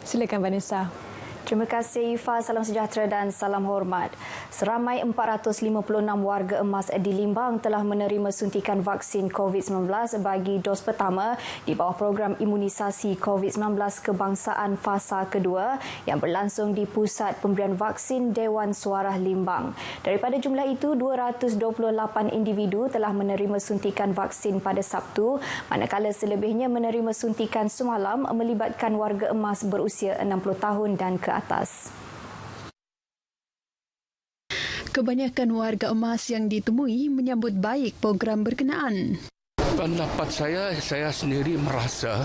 Silakan Vanessa. Terima kasih Ifa, salam sejahtera dan salam hormat. Seramai 456 warga emas di Limbang telah menerima suntikan vaksin COVID-19 bagi dos pertama di bawah program imunisasi COVID-19 kebangsaan fasa kedua yang berlangsung di Pusat Pemberian Vaksin Dewan Suara Limbang. Daripada jumlah itu, 228 individu telah menerima suntikan vaksin pada Sabtu, manakala selebihnya menerima suntikan semalam melibatkan warga emas berusia 60 tahun dan ke atas. Kebanyakan warga emas yang ditemui menyambut baik program berkenaan. Pendapat saya sendiri merasa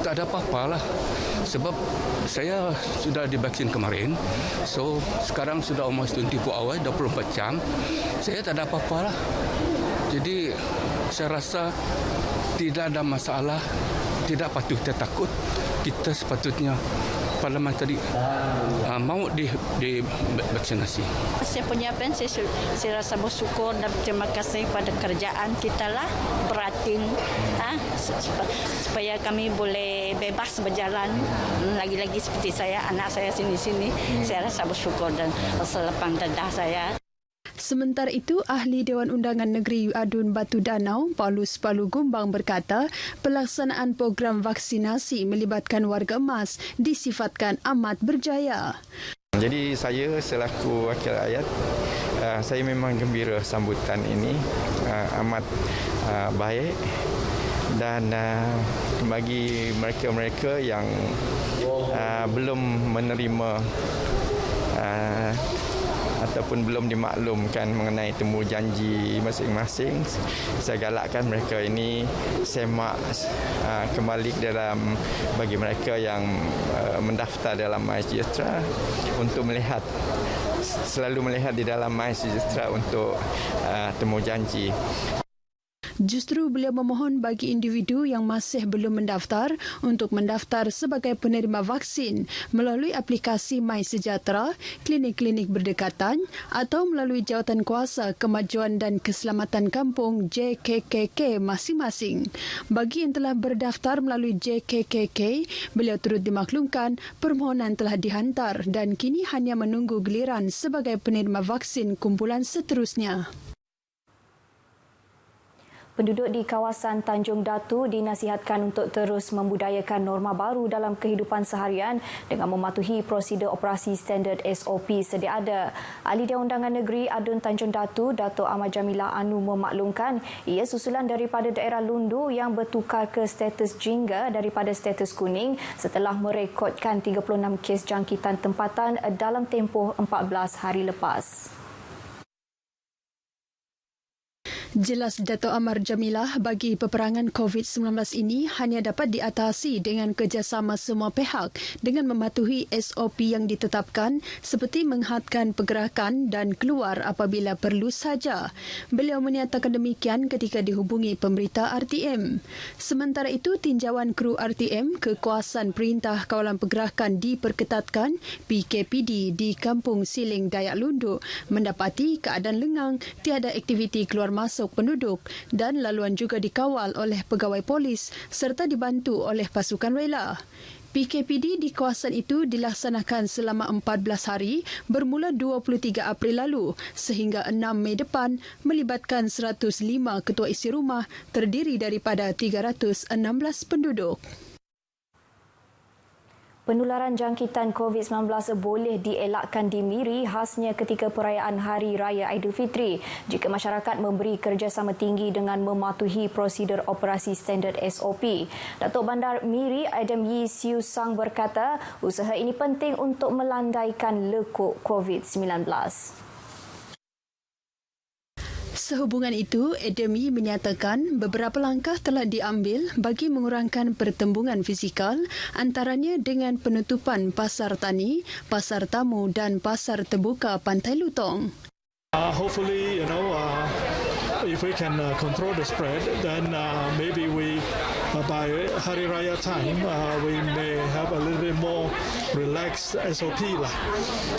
tak ada apa-apa lah. Sebab saya sudah divaksin kemarin. So, sekarang sudah almost 24 hours, 24 jam. Saya tak ada apa-apa lah. Jadi, saya rasa tidak ada masalah. Tidak patut kita takut. Kita sepatutnya Parlimen tadi mau divaksinasi. Saya punya fans, saya rasa bersyukur dan terima kasih pada kerajaan kita lah beratin supaya kami boleh bebas berjalan. Lagi-lagi seperti saya, anak saya sini-sini, saya rasa bersyukur dan lapang dada saya. Sementara itu, Ahli Dewan Undangan Negeri Adun Batu Danau, Paulus Palu Gumbang berkata, pelaksanaan program vaksinasi melibatkan warga emas disifatkan amat berjaya. Jadi saya selaku wakil rakyat, saya memang gembira sambutan ini, amat baik, dan bagi mereka-mereka yang belum menerima ataupun belum dimaklumkan mengenai temu janji masing-masing, saya galakkan mereka ini semak kembali dalam bagi mereka yang mendaftar dalam MySejahtera untuk selalu melihat di dalam MySejahtera untuk temu janji. Justru beliau memohon bagi individu yang masih belum mendaftar untuk mendaftar sebagai penerima vaksin melalui aplikasi MySejahtera, klinik-klinik berdekatan atau melalui Jawatan Kuasa Kemajuan dan Keselamatan Kampung JKKK masing-masing. Bagi yang telah berdaftar melalui JKKK, beliau turut dimaklumkan permohonan telah dihantar dan kini hanya menunggu giliran sebagai penerima vaksin kumpulan seterusnya. Penduduk di kawasan Tanjung Datu dinasihatkan untuk terus membudayakan norma baru dalam kehidupan seharian dengan mematuhi prosedur operasi standard SOP sedia ada. Ahli Dewan Undangan Negeri Adun Tanjung Datu, Dato' Ahmad Jamilah Anu memaklumkan ia susulan daripada daerah Lundu yang bertukar ke status jingga daripada status kuning setelah merekodkan 36 kes jangkitan tempatan dalam tempoh 14 hari lepas. Jelas Dato' Ahmad Jamilah, bagi peperangan COVID-19 ini hanya dapat diatasi dengan kerjasama semua pihak dengan mematuhi SOP yang ditetapkan seperti menghadkan pergerakan dan keluar apabila perlu saja. Beliau menyatakan demikian ketika dihubungi pemberita RTM. Sementara itu, tinjauan kru RTM ke kawasan Perintah Kawalan Pergerakan diperketatkan PKPD di Kampung Siling Dayak Lundu mendapati keadaan lengang, tiada aktiviti keluar masuk penduduk dan laluan juga dikawal oleh pegawai polis serta dibantu oleh pasukan rela. PKPD di kawasan itu dilaksanakan selama 14 hari bermula 23 April lalu sehingga 6 Mei depan melibatkan 105 ketua isi rumah terdiri daripada 316 penduduk. Penularan jangkitan COVID-19 boleh dielakkan di Miri khasnya ketika perayaan Hari Raya Aidilfitri jika masyarakat memberi kerjasama tinggi dengan mematuhi prosedur operasi standard SOP. Datuk Bandar Miri Adam Yee Siu Sang berkata usaha ini penting untuk melandaikan lekuk COVID-19. Sehubungan itu, Adam Yee menyatakan beberapa langkah telah diambil bagi mengurangkan pertembungan fizikal antaranya dengan penutupan pasar tani, pasar tamu dan pasar terbuka Pantai Lutong. Hopefully, if we can control the spread, then maybe by Hari Raya time, we may have a little bit more relaxed SOP lah.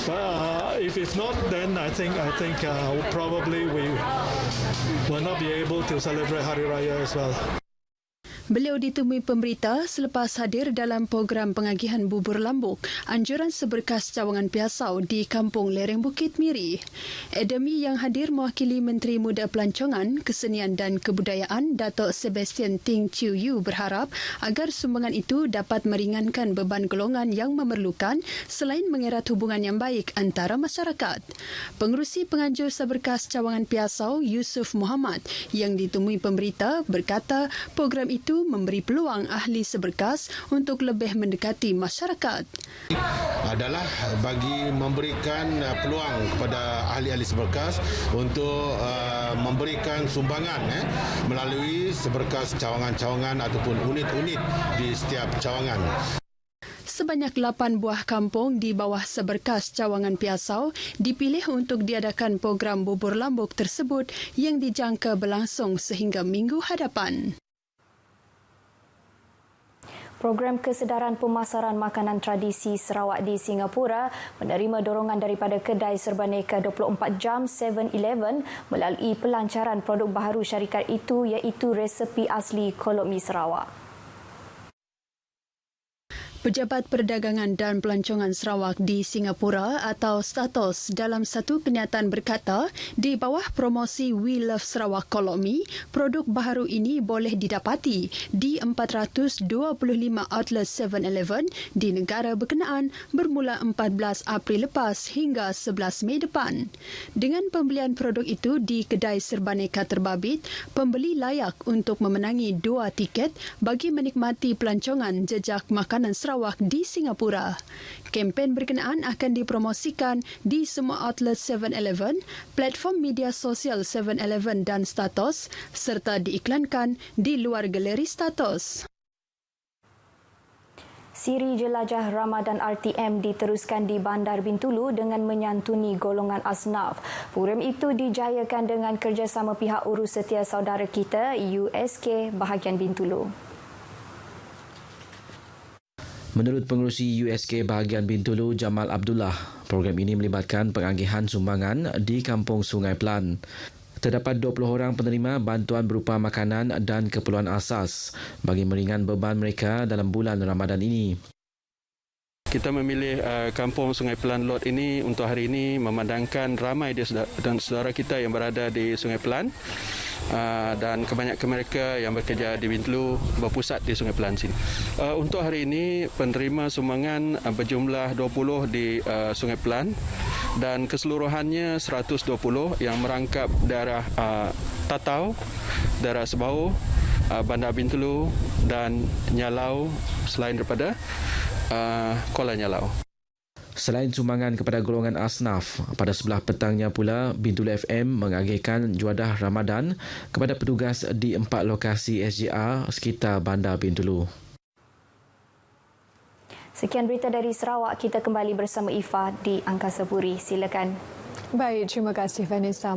But if not, then I think probably we will not be able to celebrate Hari Raya as well. Beliau ditemui pemberita selepas hadir dalam program pengagihan bubur lambuk anjuran seberkas cawangan Piasau di Kampung Lereng Bukit Miri. Adami yang hadir mewakili Menteri Muda Pelancongan, Kesenian dan Kebudayaan Datuk Sebastian Ting Chiu Yu berharap agar sumbangan itu dapat meringankan beban golongan yang memerlukan selain mengerat hubungan yang baik antara masyarakat. Pengerusi penganjur seberkas cawangan Piasau Yusuf Muhammad yang ditemui pemberita berkata program itu memberi peluang ahli seberkas untuk lebih mendekati masyarakat. Adalah bagi memberikan peluang kepada ahli-ahli seberkas untuk memberikan sumbangan melalui seberkas cawangan-cawangan ataupun unit-unit di setiap cawangan. Sebanyak 8 buah kampung di bawah seberkas cawangan Piasau dipilih untuk diadakan program bubur lambuk tersebut yang dijangka berlangsung sehingga minggu hadapan. Program kesedaran pemasaran makanan tradisi Sarawak di Singapura menerima dorongan daripada kedai serbaneka 24 jam 7-Eleven melalui pelancaran produk baharu syarikat itu iaitu resepi asli kolok mi Sarawak. Pejabat Perdagangan dan Pelancongan Sarawak di Singapura atau Statos dalam satu kenyataan berkata, di bawah promosi We Love Sarawak Kolok Mi, produk baharu ini boleh didapati di 425 outlet 7-Eleven di negara berkenaan bermula 14 April lepas hingga 11 Mei depan. Dengan pembelian produk itu di kedai serbaneka terbabit, pembeli layak untuk memenangi 2 tiket bagi menikmati pelancongan jejak makanan Sarawak di Singapura. Kempen berkenaan akan dipromosikan di semua outlet 7-Eleven, platform media sosial 7-Eleven dan Statos serta diiklankan di luar galeri Statos. Siri jelajah Ramadan RTM diteruskan di Bandar Bintulu dengan menyantuni golongan asnaf. Program itu dijayakan dengan kerjasama pihak urus setia saudara kita USK bahagian Bintulu. Menurut pengerusi USK bahagian Bintulu Jamal Abdullah, program ini melibatkan pengagihan sumbangan di Kampung Sungai Pelan. Terdapat 20 orang penerima bantuan berupa makanan dan keperluan asas bagi meringan beban mereka dalam bulan Ramadan ini. Kita memilih Kampung Sungai Pelan Lot ini untuk hari ini memandangkan ramai dan saudara kita yang berada di Sungai Pelan dan kebanyakan mereka yang bekerja di Bintulu berpusat di Sungai Pelan sini. Untuk hari ini penerima sumbangan berjumlah 20 di Sungai Pelan dan keseluruhannya 120 yang merangkap daerah Tatau, daerah Sebau, Bandar Bintulu dan Nyalau selain daripada Kuala Nyalau. Selain sumbangan kepada golongan asnaf, pada sebelah petangnya pula Bintulu FM mengagihkan juadah Ramadan kepada petugas di 4 lokasi SJR sekitar Bandar Bintulu. Sekian berita dari Sarawak, kita kembali bersama Ifah di Angkasa Puri. Silakan. Baik, terima kasih Vanessa.